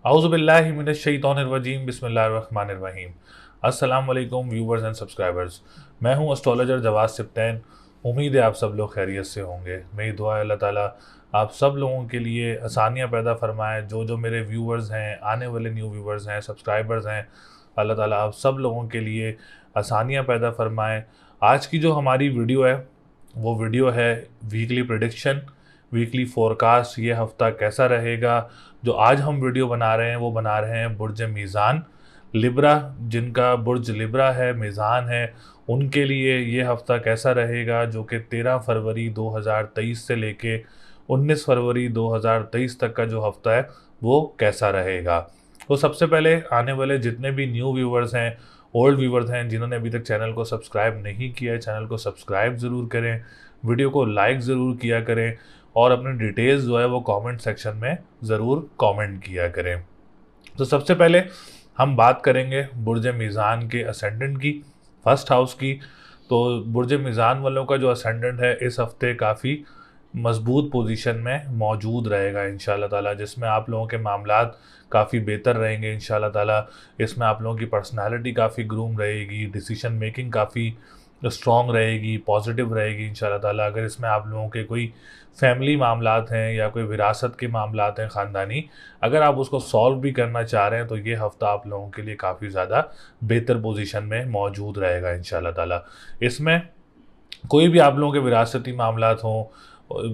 औज़ुबिल्लाहि मिनश्शैतानिर्रजीम बिस्मिल्लाहिर्रहमानिर्रहीम। अस्सलाम वालेकुम व्यूवर्स एंड सब्सक्राइबर्स। मैं हूं एस्ट्रोलॉजर जवाद सिप्तैन। उम्मीद है आप सब लोग खैरियत से होंगे। मेरी दुआ है अल्लाह ताला आप सब लोगों के लिए आसानियां पैदा फरमाए। जो जो मेरे व्यूवर्स हैं, आने वाले न्यू व्यूवर्स हैं, सब्सक्राइबर्स हैं, अल्लाह ताला आप सब लोगों के लिए आसानियां पैदा फरमाए। आज की जो हमारी वीडियो है वो वीडियो है वीकली प्रिडिक्शन, वीकली फोरकास्ट। ये हफ्ता कैसा रहेगा। जो आज हम वीडियो बना रहे हैं वो बना रहे हैं बुर्ज मीज़ान लिब्रा, जिनका बुर्ज लिब्रा है, मीज़ान है, उनके लिए ये हफ्ता कैसा रहेगा, जो कि 13 फरवरी 2023 से लेके 19 फरवरी 2023 तक का जो हफ्ता है वो कैसा रहेगा। तो सबसे पहले आने वाले जितने भी न्यू व्यूवर्स हैं, ओल्ड व्यूवर्स हैं, जिन्होंने अभी तक चैनल को सब्सक्राइब नहीं किया है, चैनल को सब्सक्राइब ज़रूर करें, वीडियो को लाइक ज़रूर किया करें और अपने डिटेल्स जो है वो कमेंट सेक्शन में ज़रूर कमेंट किया करें। तो सबसे पहले हम बात करेंगे बुर्ज मीज़ान के असेंडेंट की, फर्स्ट हाउस की। तो बुर्ज मीज़ान वालों का जो असेंडेंट है इस हफ्ते काफ़ी मजबूत पोजीशन में मौजूद रहेगा इंशाल्लाह ताला, जिसमें आप लोगों के मामलात काफ़ी बेहतर रहेंगे इंशाल्लाह ताला। इसमें आप लोगों की पर्सनालिटी काफ़ी ग्रूम रहेगी, डिसीजन मेकिंग काफ़ी स्ट्रॉन्ग रहेगी, पॉजिटिव रहेगी इंशाल्लाह ताला। अगर इसमें आप लोगों के कोई फैमिली मामलात हैं या कोई विरासत के मामलात हैं ख़ानदानी, अगर आप उसको सॉल्व भी करना चाह रहे हैं तो ये हफ़्ता आप लोगों के लिए काफ़ी ज़्यादा बेहतर पोजीशन में मौजूद रहेगा इंशाल्लाह ताला। इसमें कोई भी आप लोगों के विरासती मामलात हों,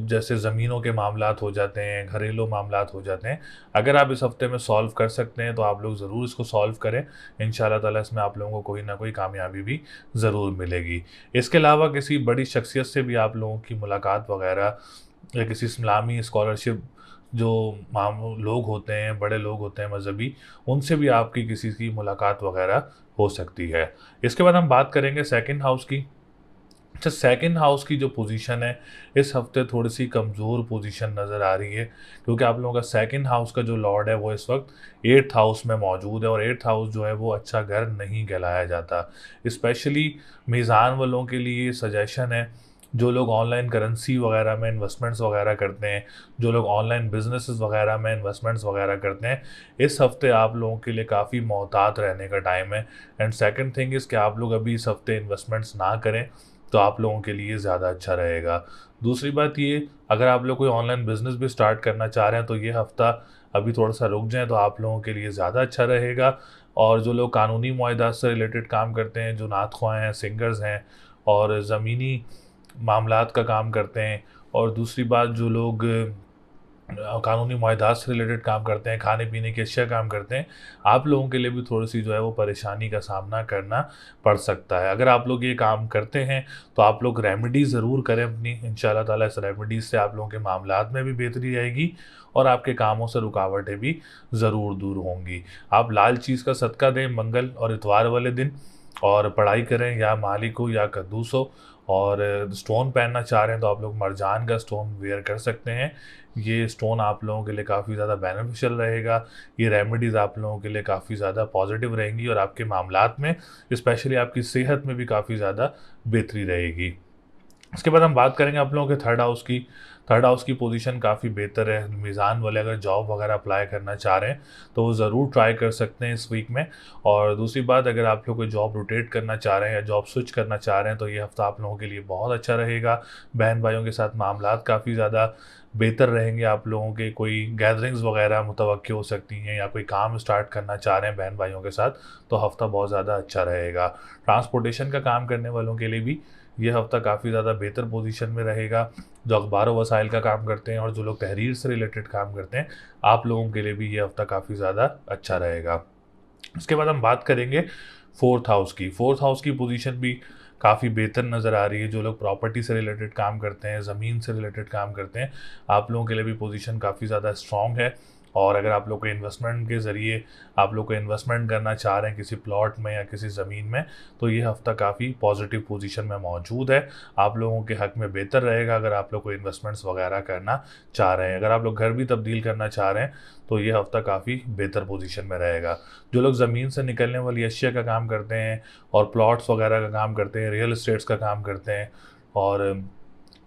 जैसे ज़मीनों के मामलात हो जाते हैं, घरेलू मामलात हो जाते हैं, अगर आप इस हफ़्ते में सॉल्व कर सकते हैं तो आप लोग ज़रूर इसको सॉल्व करें। इंशाल्लाह ताला इसमें आप लोगों को कोई ना कोई कामयाबी भी ज़रूर मिलेगी। इसके अलावा किसी बड़ी शख्सियत से भी आप लोगों की मुलाकात वगैरह या किसी इस्लामी स्कॉलरशिप जो माम लोग होते हैं, बड़े लोग होते हैं मज़हबी, उनसे भी आपकी किसी की मुलाकात वगैरह हो सकती है। इसके बाद हम बात करेंगे सेकंड हाउस की। अच्छा, सेकंड हाउस की जो पोजीशन है इस हफ्ते थोड़ी सी कमज़ोर पोजीशन नज़र आ रही है, क्योंकि आप लोगों का सेकंड हाउस का जो लॉर्ड है वो इस वक्त एट्थ हाउस में मौजूद है और एट्थ हाउस जो है वो अच्छा घर नहीं कहलाया जाता। स्पेशली मीज़ान वालों के लिए सजेशन है, जो लोग ऑनलाइन करेंसी वगैरह में इन्वेस्टमेंट्स वगैरह करते हैं, जो लोग ऑनलाइन बिजनेसेस वगैरह में इन्वेस्टमेंट्स वगैरह करते हैं, इस हफ्ते आप लोगों के लिए काफ़ी मोहतात रहने का टाइम है। एंड सेकंड थिंग इज़ कि आप लोग अभी इस हफ्ते इन्वेस्टमेंट्स ना करें तो आप लोगों के लिए ज़्यादा अच्छा रहेगा। दूसरी बात ये, अगर आप लोग कोई ऑनलाइन बिज़नेस भी स्टार्ट करना चाह रहे हैं तो ये हफ़्ता अभी थोड़ा सा रुक जाएँ तो आप लोगों के लिए ज़्यादा अच्छा रहेगा। और जो लोग कानूनी मुआहदात से रिलेटेड काम करते हैं, जो नात ख़्वाह हैं, सिंगर्स हैं और ज़मीनी मामलात का काम करते हैं, और दूसरी बात जो लोग कानूनी मुआहदात से रिलेटेड काम करते हैं, खाने पीने की अशिया काम करते हैं, आप लोगों के लिए भी थोड़ी सी जो है वो परेशानी का सामना करना पड़ सकता है। अगर आप लोग ये काम करते हैं तो आप लोग रेमेडी ज़रूर करें अपनी, इंशाल्लाह ताला इस रेमेडीज़ से आप लोगों के मामलात में भी बेहतरी आएगी और आपके कामों से रुकावटें भी ज़रूर दूर होंगी। आप लाल चीज़ का सदका दें मंगल और इतवार वाले दिन, और पढ़ाई करें या मालिक हो या कद्दूस हो। और स्टोन पहनना चाह रहे हैं तो आप लोग मरजान का स्टोन वेयर कर सकते हैं। ये स्टोन आप लोगों के लिए काफ़ी ज़्यादा बेनिफिशियल रहेगा। ये रेमेडीज़ आप लोगों के लिए काफ़ी ज़्यादा पॉजिटिव रहेंगी और आपके मामलात में, स्पेशली आपकी सेहत में भी काफ़ी ज़्यादा बेहतरी रहेगी। इसके बाद हम बात करेंगे आप लोगों के थर्ड हाउस की। थर्ड हाउस की पोजीशन काफ़ी बेहतर है। मीज़ान वाले अगर जॉब वगैरह अप्लाई करना चाह रहे हैं तो वो ज़रूर ट्राई कर सकते हैं इस वीक में। और दूसरी बात, अगर आप लोग कोई जॉब रोटेट करना चाह रहे हैं या जॉब स्विच करना चाह रहे हैं तो ये हफ़्ता आप लोगों के लिए बहुत अच्छा रहेगा। बहन भाइयों के साथ मामलात काफ़ी ज़्यादा बेहतर रहेंगे। आप लोगों के कोई गैदरिंग्स वगैरह मुतवक्की हो सकती हैं, या कोई काम स्टार्ट करना चाह रहे हैं बहन भाइयों के साथ, तो हफ़्ता बहुत ज़्यादा अच्छा रहेगा। ट्रांसपोर्टेशन का काम करने वालों के लिए भी ये हफ़्ता काफ़ी ज़्यादा बेहतर पोजीशन में रहेगा। जो अखबार व वसाइल का काम करते हैं और जो लोग तहरीर से रिलेटेड काम करते हैं, आप लोगों के लिए भी ये हफ़्ता काफ़ी ज़्यादा अच्छा रहेगा। उसके बाद हम बात करेंगे फोर्थ हाउस की। फोर्थ हाउस की पोजीशन भी काफ़ी बेहतर नज़र आ रही है। जो लोग प्रॉपर्टी से रिलेटेड काम करते हैं, ज़मीन से रिलेटेड काम करते हैं, आप लोगों के लिए भी पोजीशन काफ़ी ज़्यादा स्ट्रॉन्ग है। और अगर आप लोग को इन्वेस्टमेंट के ज़रिए आप लोग को इन्वेस्टमेंट करना चाह रहे हैं किसी प्लॉट में या किसी ज़मीन में, तो ये हफ़्ता काफ़ी पॉजिटिव पोजीशन में मौजूद है। आप लोगों के हक़ में बेहतर रहेगा अगर आप लोग को इन्वेस्टमेंट्स वगैरह करना चाह रहे हैं। अगर आप लोग घर भी तब्दील करना चाह रहे हैं तो ये हफ़्ता काफ़ी बेहतर पोजीशन में रहेगा। जो लोग ज़मीन से निकलने वाली अशिया का काम करते हैं और प्लॉट्स वगैरह का काम करते हैं, रियल इस्टेट्स का काम करते हैं, और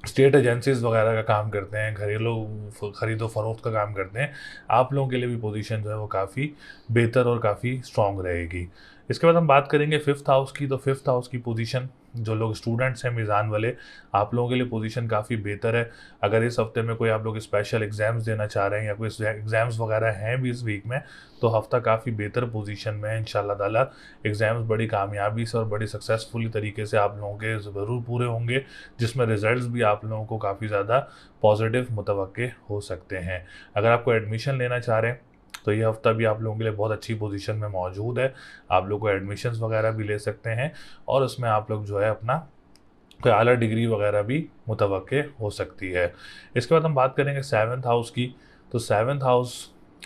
स्टेट एजेंसीज वगैरह का काम करते हैं, घरेलू खरीदो फरोख्त का काम करते हैं, आप लोगों के लिए भी पोजीशन जो है वो काफ़ी बेहतर और काफ़ी स्ट्रॉन्ग रहेगी। इसके बाद हम बात करेंगे फिफ्थ हाउस की। तो फिफ्थ हाउस की पोजीशन, जो लोग स्टूडेंट्स हैं मीज़ान वाले, आप लोगों के लिए पोजीशन काफ़ी बेहतर है। अगर इस हफ्ते में कोई आप लोग स्पेशल एग्ज़ाम्स देना चाह रहे हैं या कोई एग्ज़ाम्स वगैरह हैं भी इस वीक में, तो हफ्ता काफ़ी बेहतर पोजीशन में है इंशाल्लाह ताला। एग्ज़ाम्स बड़ी कामयाबी से और बड़ी सक्सेसफुली तरीके से आप लोगों के ज़रूर पूरे होंगे, जिसमें रिज़ल्ट्स भी आप लोगों को काफ़ी ज़्यादा पॉजिटिव मुतवक्के हो सकते हैं। अगर आपको एडमिशन लेना चाह रहे हैं तो ये हफ्ता भी आप लोगों के लिए बहुत अच्छी पोजीशन में मौजूद है। आप लोग को एडमिशन्स वगैरह भी ले सकते हैं और उसमें आप लोग जो है अपना कोई आला डिग्री वगैरह भी मुतवक्के हो सकती है। इसके बाद हम बात करेंगे सेवन्थ हाउस की। तो सेवन्थ हाउस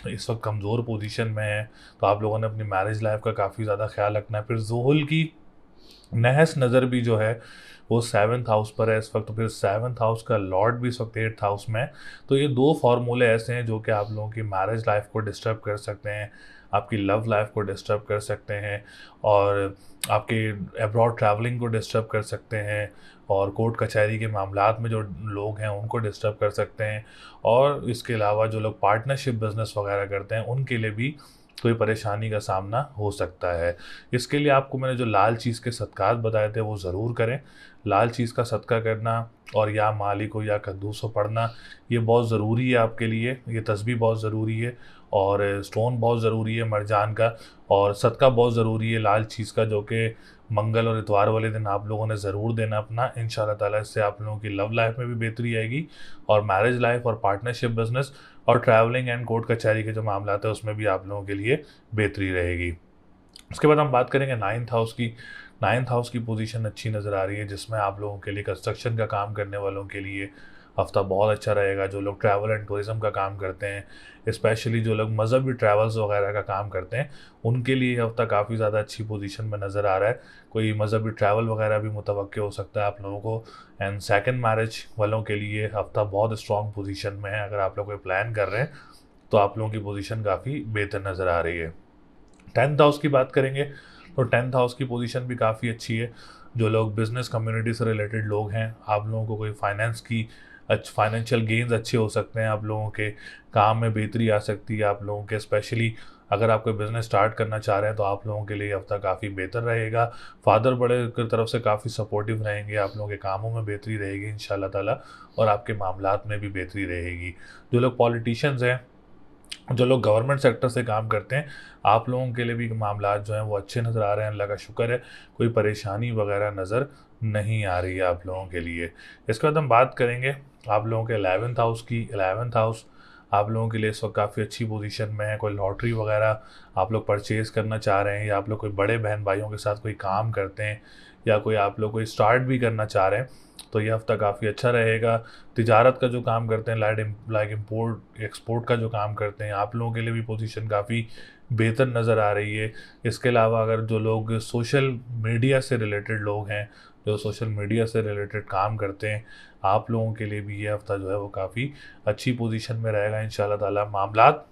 इस वक्त कमज़ोर पोजीशन में है, तो आप लोगों ने अपनी मैरिज लाइफ का काफ़ी ज़्यादा ख्याल रखना है। फिर ज़ुहुल की नहस नज़र भी जो है वो सेवन्थ हाउस पर है इस वक्त, तो फिर सेवन्थ हाउस का लॉर्ड भी इस वक्त एट्थ हाउस में है। तो ये दो फार्मूले ऐसे हैं जो कि आप लोगों की मैरिज लाइफ को डिस्टर्ब कर सकते हैं, आपकी लव लाइफ को डिस्टर्ब कर सकते हैं और आपके अब्रॉड ट्रैवलिंग को डिस्टर्ब कर सकते हैं और कोर्ट कचहरी के मामलात में जो लोग हैं उनको डिस्टर्ब कर सकते हैं। और इसके अलावा जो लोग पार्टनरशिप बिजनेस वगैरह करते हैं उनके लिए भी कोई परेशानी का सामना हो सकता है। इसके लिए आपको मैंने जो लाल चीज़ के सदक़ात बताए थे वो ज़रूर करें। लाल चीज़ का सदका करना और या मालिक हो या कद्दूस हो पढ़ना, ये बहुत ज़रूरी है आपके लिए। ये तस्बीह बहुत ज़रूरी है और स्टोन बहुत ज़रूरी है मरजान का, और सदका बहुत ज़रूरी है लाल चीज़ का, जो कि मंगल और इतवार वाले दिन आप लोगों ने ज़रूर देना अपना। इंशाल्लाह ताला इससे आप लोगों की लव लाइफ में भी बेहतरी आएगी और मैरिज लाइफ और पार्टनरशिप बिजनेस और ट्रैवलिंग एंड कोर्ट कचहरी के जो मामला है उसमें भी आप लोगों के लिए बेहतरी रहेगी। उसके बाद हम बात करेंगे नाइन्थ हाउस की। नाइन्थ हाउस की पोजीशन अच्छी नज़र आ रही है, जिसमें आप लोगों के लिए कंस्ट्रक्शन का काम करने वालों के लिए हफ्ता बहुत अच्छा रहेगा। जो लोग ट्रैवल एंड टूरिज़म का काम करते हैं, स्पेशली जो लोग मज़हबी ट्रैवल्स वगैरह का काम करते हैं, उनके लिए ये हफ्ता काफ़ी ज़्यादा अच्छी पोजीशन में नज़र आ रहा है। कोई मज़हबी ट्रैवल वगैरह भी मुतवक्के हो सकता है आप लोगों को। एंड सेकंड मैरिज वालों के लिए हफ्ता बहुत स्ट्रॉन्ग पोजीशन में है। अगर आप लोग कोई प्लान कर रहे हैं तो आप लोगों की पोजीशन काफ़ी बेहतर नज़र आ रही है। टेंथ हाउस की बात करेंगे तो टेंथ हाउस की पोजीशन भी काफ़ी अच्छी है। जो लोग बिज़नेस कम्युनिटी से रिलेटेड लोग हैं, आप लोगों को कोई फाइनेंशियल गेन्स अच्छे हो सकते हैं, आप लोगों के काम में बेहतरी आ सकती है। आप लोगों के स्पेशली अगर आप कोई बिज़नेस स्टार्ट करना चाह रहे हैं तो आप लोगों के लिए हफ्ता काफ़ी बेहतर रहेगा। फादर बड़े की तरफ से काफ़ी सपोर्टिव रहेंगे, आप लोगों के कामों में बेहतरी रहेगी इंशाल्लाह ताला और आपके मामलात में भी बेहतरी रहेगी। जो लोग पॉलिटिशियंस हैं, जो लोग गवर्नमेंट सेक्टर से काम करते हैं, आप लोगों के लिए भी मामलात जो हैं वो अच्छे नज़र आ रहे हैं, अल्लाह का शुक्र है। कोई परेशानी वगैरह नज़र नहीं आ रही है आप लोगों के लिए। इसके बाद हम बात करेंगे आप लोगों के 11th हाउस की। 11th हाउस आप लोगों के लिए इस वक्त काफ़ी अच्छी पोजीशन में है। कोई लॉटरी वगैरह आप लोग परचेज़ करना चाह रहे हैं या आप लोग कोई बड़े बहन भाइयों के साथ कोई काम करते हैं या कोई आप लोग कोई स्टार्ट भी करना चाह रहे हैं तो ये हफ्ता काफ़ी अच्छा रहेगा। तिजारत का जो काम करते हैं, लाइक इम्पोर्ट एक्सपोर्ट का जो काम करते हैं, आप लोगों के लिए भी पोजीशन काफ़ी बेहतर नज़र आ रही है। इसके अलावा अगर जो लोग सोशल मीडिया से रिलेटेड लोग हैं, जो सोशल मीडिया से रिलेटेड काम करते हैं, आप लोगों के लिए भी ये हफ्ता जो है वो काफ़ी अच्छी पोजीशन में रहेगा इंशाल्लाह ताला। मामलात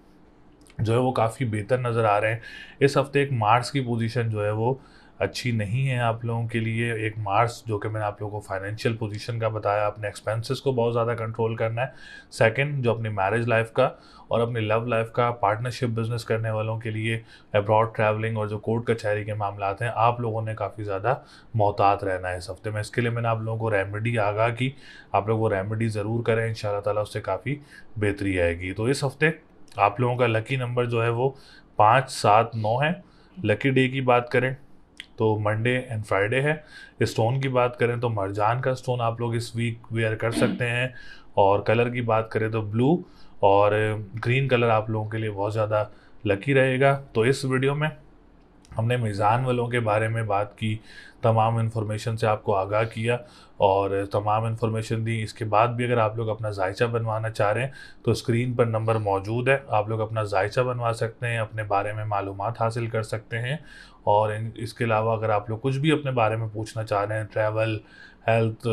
जो है वो काफ़ी बेहतर नज़र आ रहे हैं। इस हफ्ते एक मार्स की पोजीशन जो है वो अच्छी नहीं है आप लोगों के लिए। एक मार्स जो कि मैंने आप लोगों को फाइनेंशियल पोजीशन का बताया, अपने एक्सपेंसेस को बहुत ज़्यादा कंट्रोल करना है। सेकंड, जो अपनी मैरिज लाइफ का और अपनी लव लाइफ का, पार्टनरशिप बिजनेस करने वालों के लिए अब्रॉड ट्रैवलिंग और जो कोर्ट कचहरी के मामलात हैं, आप लोगों ने काफ़ी ज़्यादा मोहतात रहना है इस हफ्ते में। इसके लिए मैंने आप लोगों को रेमेडी आगाह की, आप लोग वो रेमेडी ज़रूर करें, इंशाल्लाह ताला उससे काफ़ी बेहतरी आएगी। तो इस हफ्ते आप लोगों का लकी नंबर जो है वो 5, 7, 9 है। लकी डे की बात करें तो मंडे एंड फ्राइडे है। स्टोन की बात करें तो मरजान का स्टोन आप लोग इस वीक वेयर कर सकते हैं। और कलर की बात करें तो ब्लू और ग्रीन कलर आप लोगों के लिए बहुत ज़्यादा लकी रहेगा। तो इस वीडियो में हमने मीज़ान वालों के बारे में बात की, तमाम इन्फॉर्मेशन से आपको आगाह किया और तमाम इन्फॉर्मेशन दी। इसके बाद भी अगर आप लोग अपना जायचा बनवाना चाह रहे हैं तो स्क्रीन पर नंबर मौजूद है, आप लोग अपना जायचा बनवा सकते हैं, अपने बारे में मालूमात हासिल कर सकते हैं। और इसके अलावा अगर आप लोग कुछ भी अपने बारे में पूछना चाह रहे हैं, ट्रैवल, हेल्थ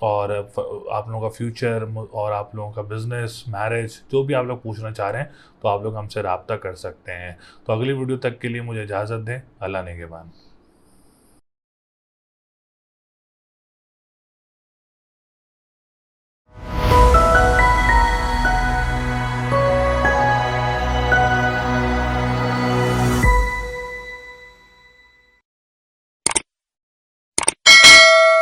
और आप लोगों का फ्यूचर और आप लोगों का बिज़नेस, मैरिज, जो भी आप लोग पूछना चाह रहे हैं तो आप लोग हमसे रब्ता कर सकते हैं। तो अगली वीडियो तक के लिए मुझे इजाज़त दें। अल्लाह नेगेबान।